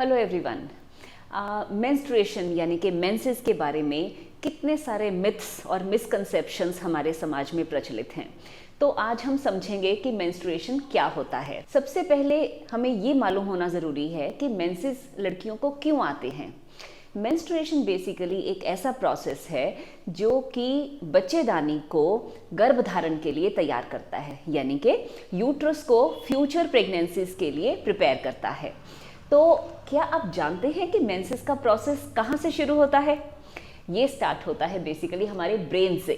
Hello everyone. Menstruation यानी कि menses के बारे में कितने सारे मिथ्स और मिसकंसेप्शंस हमारे समाज में प्रचलित हैं। तो आज हम समझेंगे कि मेंस्ट्रुएशन क्या होता है। सबसे पहले हमें ये मालूम होना ज़रूरी है कि मेंसेस लड़कियों को क्यों आते हैं। मेंस्ट्रुएशन बेसिकली एक ऐसा प्रोसेस है जो कि बच्चेदानी को गर्भधारण के लिए तैयार करता है, यानी कि यूट्रस को फ्यूचर प्रेगनेंसीज के लिए प्रिपेयर करता है। तो क्या आप जानते हैं कि मेंसेस का प्रोसेस कहाँ से शुरू होता है? ये स्टार्ट होता है बेसिकली हमारे ब्रेन से।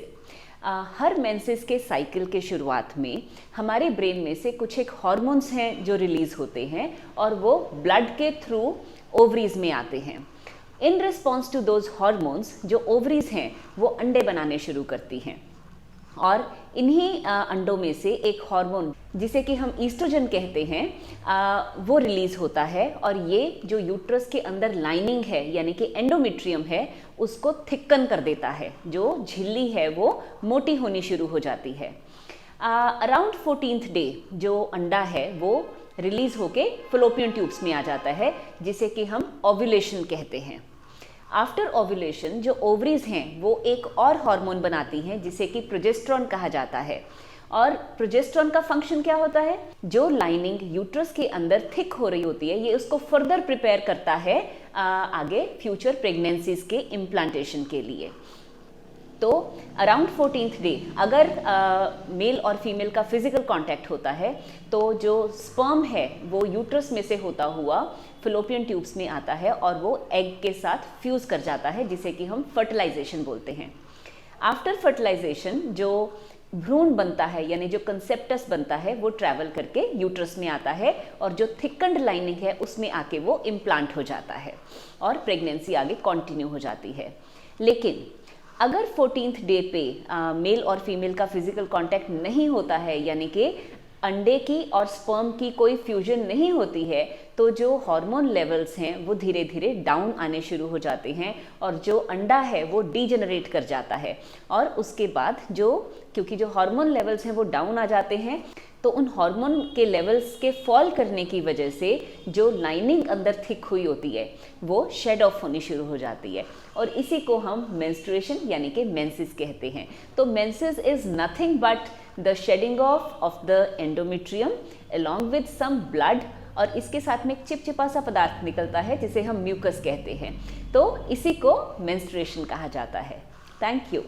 हर मेंसेस के साइकिल के शुरुआत में हमारे ब्रेन में से कुछ एक हार्मोन्स हैं जो रिलीज होते हैं और वो ब्लड के थ्रू ओवरीज में आते हैं। In response to those hormones जो ओवरीज हैं वो अंडे बनाने शुरू करती हैं और इन्हीं अंडों में से एक हार्मोन जिसे कि हम ईस्ट्रोजन कहते हैं वो रिलीज होता है और ये जो यूट्रस के अंदर लाइनिंग है यानी कि एंडोमेट्रियम है उसको थिक्कन कर देता है। जो झिल्ली है वो मोटी होनी शुरू हो जाती है। अराउंड 14th डे जो अंडा है वो रिलीज होके फलोपियन ट्यूब्स में आ जाता है जिसे कि हम ओव्यूलेशन कहते हैं। आफ्टर ओव्यूलेशन जो ओवरीज हैं वो एक और हार्मोन बनाती हैं जिसे कि प्रोजेस्टेरॉन कहा जाता है। और प्रोजेस्टेरॉन का फंक्शन क्या होता है? जो लाइनिंग यूट्रस के अंदर थिक हो रही होती है ये उसको फर्दर प्रिपेयर करता है आगे फ्यूचर प्रेगनेंसीज के इम्प्लांटेशन के लिए। तो अराउंड 14th डे अगर मेल और फीमेल का फिजिकल कांटेक्ट होता है तो जो स्पर्म है वो यूट्रस में से होता हुआ फलोपियन ट्यूब्स में आता है और वो एग के साथ फ्यूज कर जाता है जिसे कि हम फर्टिलाइजेशन बोलते हैं। आफ्टर फर्टिलाइजेशन जो भ्रूण बनता है यानी जो कंसेप्टस बनता है वो ट्रैवल करके यूट्रस में आता है और जो थिकन्ड लाइनिंग है उसमें आके वो इम्प्लांट हो जाता है और प्रेगनेंसी आगे कंटिन्यू हो जाती है। लेकिन अगर 14th डे पे मेल और फीमेल का फिजिकल कांटेक्ट नहीं होता है यानी कि अंडे की और स्पर्म की कोई फ्यूजन नहीं होती है तो जो हार्मोन लेवल्स हैं वो धीरे धीरे डाउन आने शुरू हो जाते हैं और जो अंडा है वो डीजेनरेट कर जाता है। और उसके बाद क्योंकि जो हार्मोन लेवल्स हैं वो डाउन आ जाते हैं तो उन हार्मोन के लेवल्स के फॉल करने की वजह से जो लाइनिंग अंदर थिक हुई होती है वो शेड ऑफ होनी शुरू हो जाती है और इसी को हम मेंस्ट्रुएशन यानी कि मेंसेस कहते हैं। तो menses is nothing but the shedding of the endometrium along with some blood और इसके साथ में एक चिपचिपा सा पदार्थ निकलता है जिसे हम म्यूकस कहते हैं। तो इसी को मेंस्ट्रुएशन कहा जाता है। Thank you.